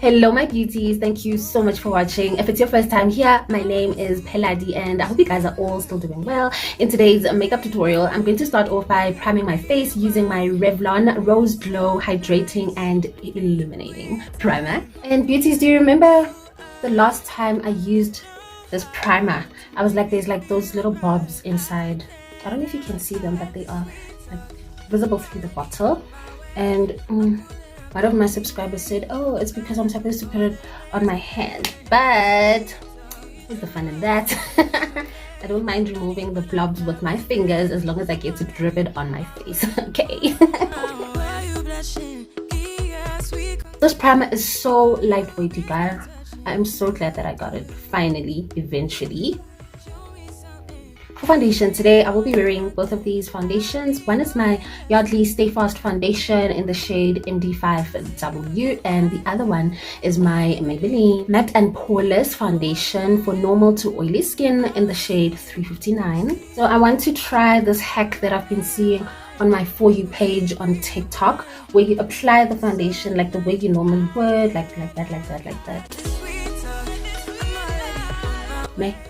Hello my beauties, thank you so much for watching. If it's your first time here, my name is Pheladi and I hope you guys are all still doing well. In today's makeup tutorial, I'm going to start off by priming my face using my Revlon Rose Glow Hydrating and Illuminating Primer. And beauties, do you remember the last time I used this primer? I was like, there's like those little bobs inside. I don't know if you can see them, but they are like visible through the bottle. And one of my subscribers said, oh, it's because I'm supposed to put it on my hand, but what's the fun in that? I don't mind removing the blobs with my fingers as long as I get to drip it on my face. Okay. This primer is so lightweight, you guys. I'm so glad that I got it finally, eventually. For foundation today, I will be wearing both of these foundations. One is my Yardley Stay Fast foundation in the shade MD5W, and the other one is my Maybelline Matte and Poreless foundation for normal to oily skin in the shade 359. So I want to try this hack that I've been seeing on my For You page on TikTok, where you apply the foundation like the way you normally would, like that.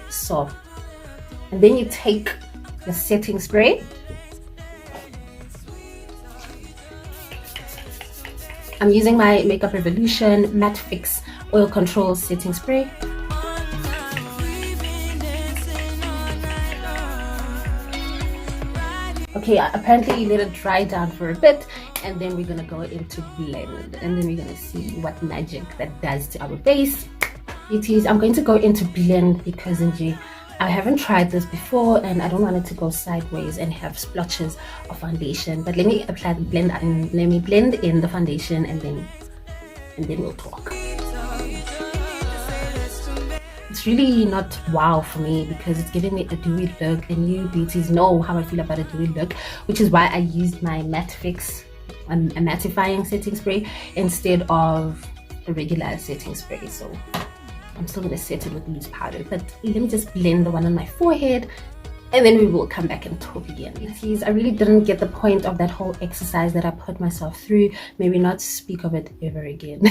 So. And then you take the setting spray. I'm using my Makeup Revolution Matte Fix Oil Control Setting Spray. Okay, apparently you let it dry down for a bit, and then we're gonna go into blend, and then we're gonna see what magic that does to our base. Beauties, I'm going to go into blend because I haven't tried this before and I don't want it to go sideways and have splotches of foundation. But let me apply the blend and let me blend in the foundation, and then we'll talk. It's really not wow for me because it's giving me a dewy look, and you beauties know how I feel about a dewy look, which is why I used my Matte Fix, a mattifying setting spray, instead of a regular setting spray. So I'm still going to set it with loose powder, but let me just blend the one on my forehead and then we will come back and talk again. Please, I really didn't get the point of that whole exercise that I put myself through. Maybe not speak of it ever again.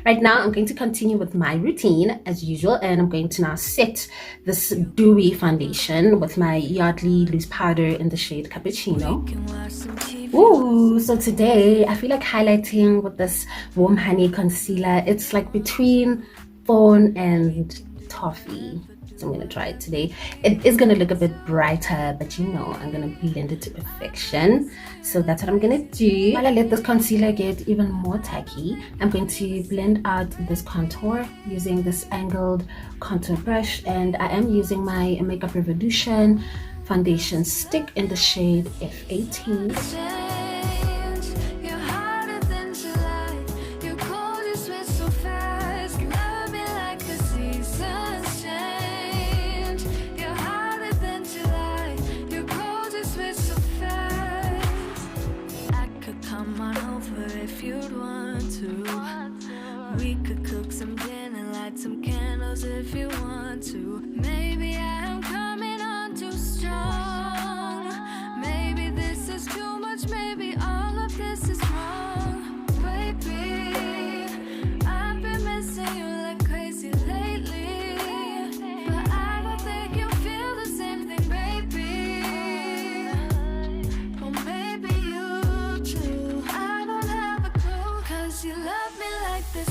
Right now, I'm going to continue with my routine as usual, and I'm going to now set this dewy foundation with my Yardley loose powder in the shade Cuppacino. Ooh, so today I feel like highlighting with this Warm Honey concealer. It's like between Fawn and Toffee, so I'm gonna try it today. It is gonna look a bit brighter, but you know I'm gonna blend it to perfection. So that's what I'm gonna do. While I let this concealer get even more tacky, I'm going to blend out this contour using this angled contour brush, and I am using my Makeup Revolution foundation stick in the shade F18. We could cook some dinner, light some candles if you want to. Maybe I am coming on too strong. Maybe this is too much, maybe all of this is wrong. Baby, I've been missing you like crazy lately, but I don't think you feel the same thing, baby. Or maybe you too. I don't have a clue, 'cause you love me like this.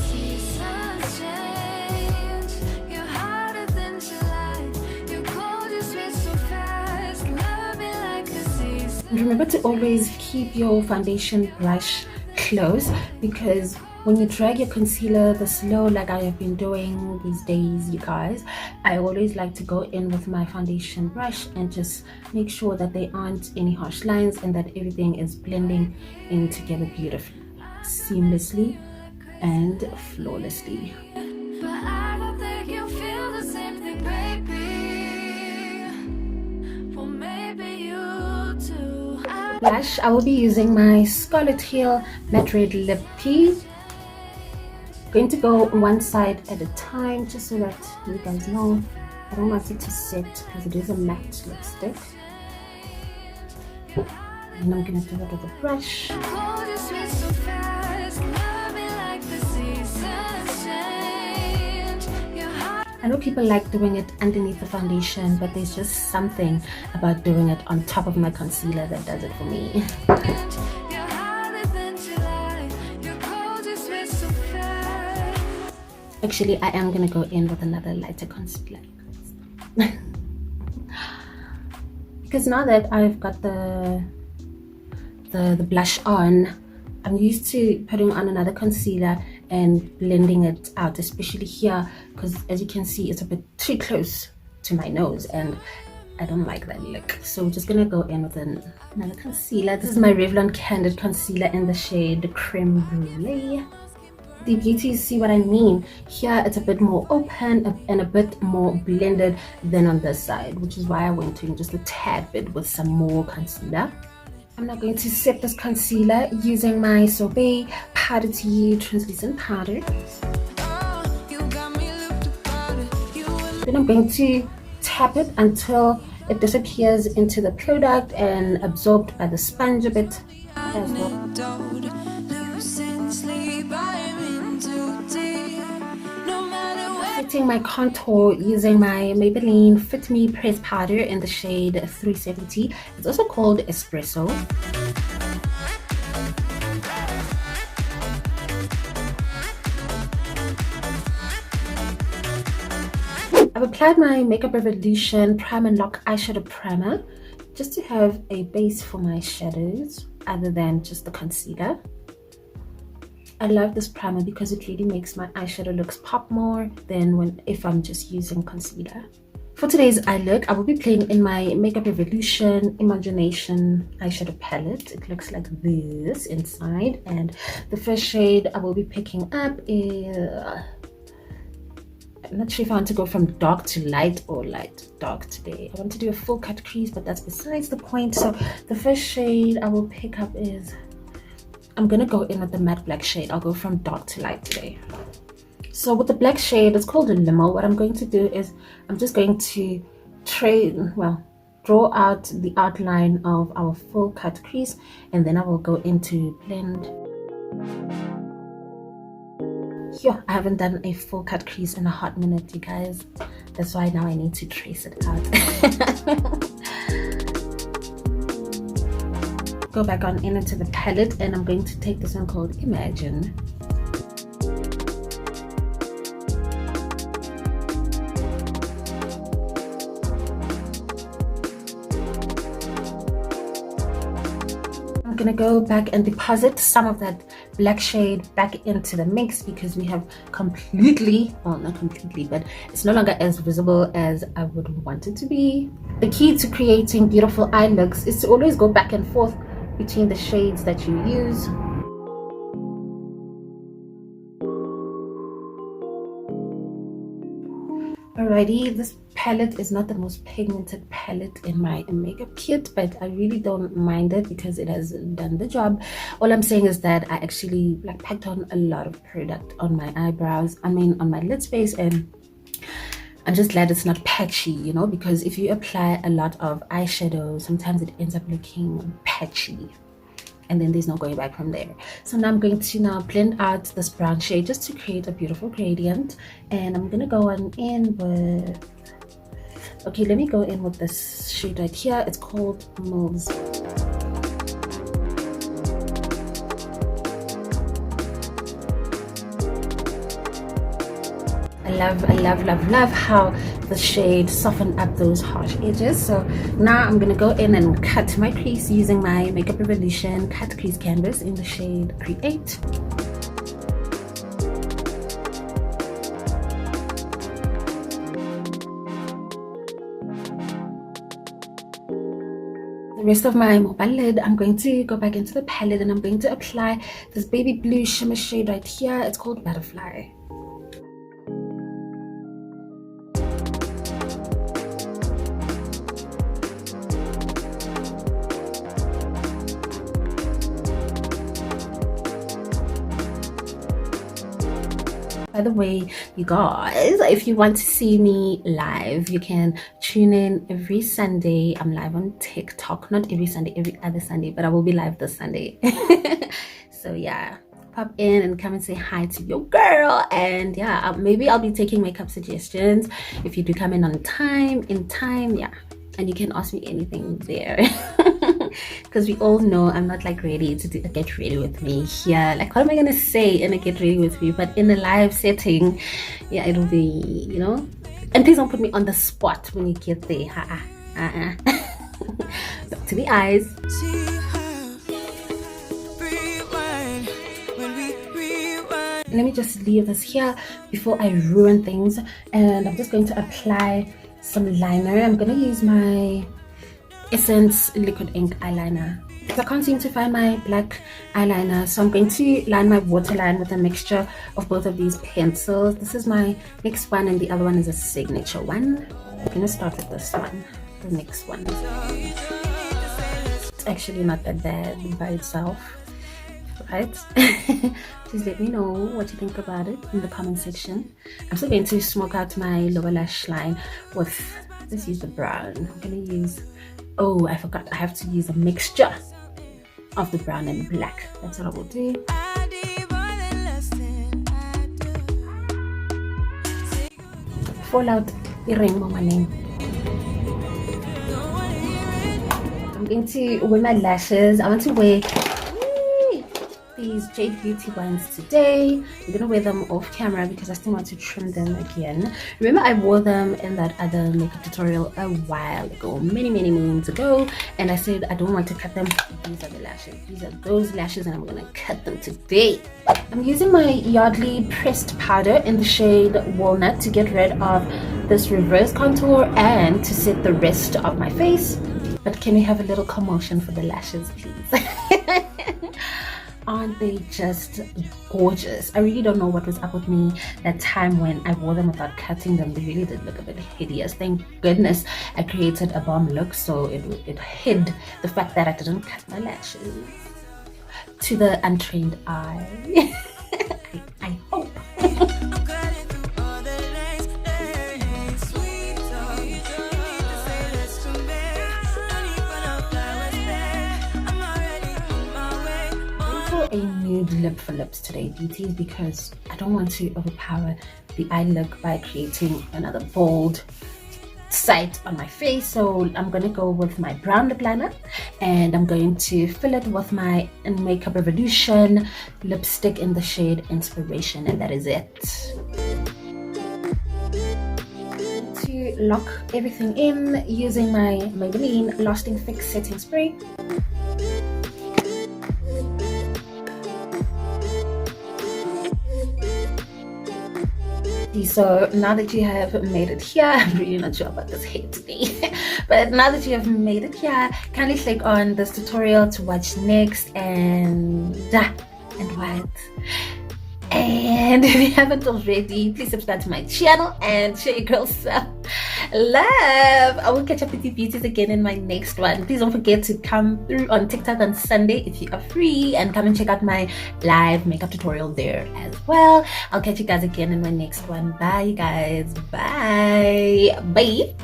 Remember to always keep your foundation brush close, because when you drag your concealer this low, like I have been doing these days, you guys, I always like to go in with my foundation brush and just make sure that there aren't any harsh lines and that everything is blending in together beautifully, seamlessly and flawlessly. But I don't think you feel the same thing, baby. Well, maybe you too. Blush, I will be using my Scarlett Heel Matte Red Lippy. Going to go one side at a time just so that you guys know. I don't want it to set because it is a matte lipstick. And I'm gonna do it with a brush. Hold your sweet so fast, love me like the season. I know people like doing it underneath the foundation, but there's just something about doing it on top of my concealer that does it for me. Actually, I am gonna go in with another lighter concealer. Because now that I've got the blush on, I'm used to putting on another concealer and blending it out, especially here, because as you can see, it's a bit too close to my nose and I don't like that look. So we're just gonna go in with another concealer. This is my Revlon Candid concealer in the shade Crème Brulee. The beauties, see what I mean? Here it's a bit more open and a bit more blended than on this side, which is why I went in just a tad bit with some more concealer. I'm now going to set this concealer using my Sorbet Powder to You translucent powder. Then I'm going to tap it until it disappears into the product and absorbed by the sponge a bit as well. Setting my contour using my Maybelline Fit Me Press Powder in the shade 370. It's also called Espresso. I've applied my Makeup Revolution Prime and Lock Eyeshadow Primer just to have a base for my shadows other than just the concealer. I love this primer because it really makes my eyeshadow looks pop more than if I'm just using concealer. For today's eye look, I will be playing in my Makeup Revolution Imogenation eyeshadow palette. It looks like this inside, and the first shade I will be picking up is... I'm not sure if I want to go from dark to light or light to dark today. I want to do a full cut crease, but that's besides the point. So the first shade I will pick up is... I'm gonna go in with the matte black shade. I'll go from dark to light today. So with the black shade, it's called a limo. What I'm going to do is I'm just going to draw out the outline of our full cut crease, and then I will go into blend. Yeah, I haven't done a full cut crease in a hot minute, you guys. That's why now I need to trace it out. Go back on into the palette, and I'm going to take this one called Imagine. I'm gonna go back and deposit some of that black shade back into the mix because we have completely, well, not completely, but it's no longer as visible as I would want it to be. The key to creating beautiful eye looks is to always go back and forth between the shades that you use. Alrighty, this palette is not the most pigmented palette in my makeup kit, but I really don't mind it because it has done the job. All I'm saying is that I actually packed on a lot of product on my eyebrows, on my lid space, and I'm just glad it's not patchy, you know, because if you apply a lot of eyeshadow, sometimes it ends up looking patchy and then there's no going back from there. So now I'm going to blend out this brown shade just to create a beautiful gradient, and I'm gonna go on in with, okay, let me go in with this shade right here. It's called Moves. I love how the shade softened up those harsh edges. So now I'm gonna go in and cut my crease using my Makeup Revolution cut crease canvas in the shade Create. The rest of my mobile lid, I'm going to go back into the palette and I'm going to apply this baby blue shimmer shade right here. It's called Butterfly. By the way, you guys, if you want to see me live, you can tune in every Sunday. I'm live on TikTok, not every Sunday, every other Sunday, but I will be live this Sunday. So yeah, pop in and come and say hi to your girl. And yeah, maybe I'll be taking makeup suggestions if you do come in on time, yeah, and you can ask me anything there. Because we all know I'm not like ready to get ready with me here. Like, what am I gonna say in a get ready with me? But in a live setting, yeah, it'll be, you know. And please don't put me on the spot when you get there. Back to the eyes. Let me just leave this here before I ruin things. And I'm just going to apply some liner. I'm gonna use my Essence liquid ink eyeliner. I can't seem to find my black eyeliner, so I'm going to line my waterline with a mixture of both of these pencils. This is my next one, and the other one is a signature one. I'm gonna start with this one, the next one. It's actually not that bad by itself, right? Please let me know what you think about it in the comment section. I'm still going to smoke out my lower lash line with, let's use the brown. I'm gonna use, oh, I forgot, I have to use a mixture of the brown and black. That's what I will do. Fallout rainbow my name. I'm going to wear my lashes. I want to wear these Jade Beauty ones today. I'm gonna wear them off camera because I still want to trim them again. Remember, I wore them in that other makeup tutorial a while ago, many moons ago, and I said I don't want to cut them. These are the lashes, these are those lashes, and I'm gonna cut them today. I'm using my Yardley pressed powder in the shade Walnut to get rid of this reverse contour and to set the rest of my face. But can we have a little commotion for the lashes, please? Aren't they just gorgeous? I really don't know what was up with me that time when I wore them without cutting them. They really did look a bit hideous. Thank goodness I created a bomb look, so it hid the fact that I didn't cut my lashes to the untrained eye. I hope. A nude lip for lips today, beauties, because I don't want to overpower the eye look by creating another bold site on my face. So I'm gonna go with my brown lip liner, and I'm going to fill it with my Makeup Revolution lipstick in the shade Inspiration, and that is it. To lock everything in using my Maybelline Lasting Fix Setting Spray. So now that you have made it here, I'm really not sure about this hair today, but now that you have made it here, kindly click on this tutorial to watch next, and what? And if you haven't already, please subscribe to my channel and share your girls some love. I will catch up with you beauties again in my next one. Please don't forget to come through on TikTok on Sunday if you are free, and come and check out my live makeup tutorial there as well. I'll catch you guys again in my next one. Bye, you guys. Bye.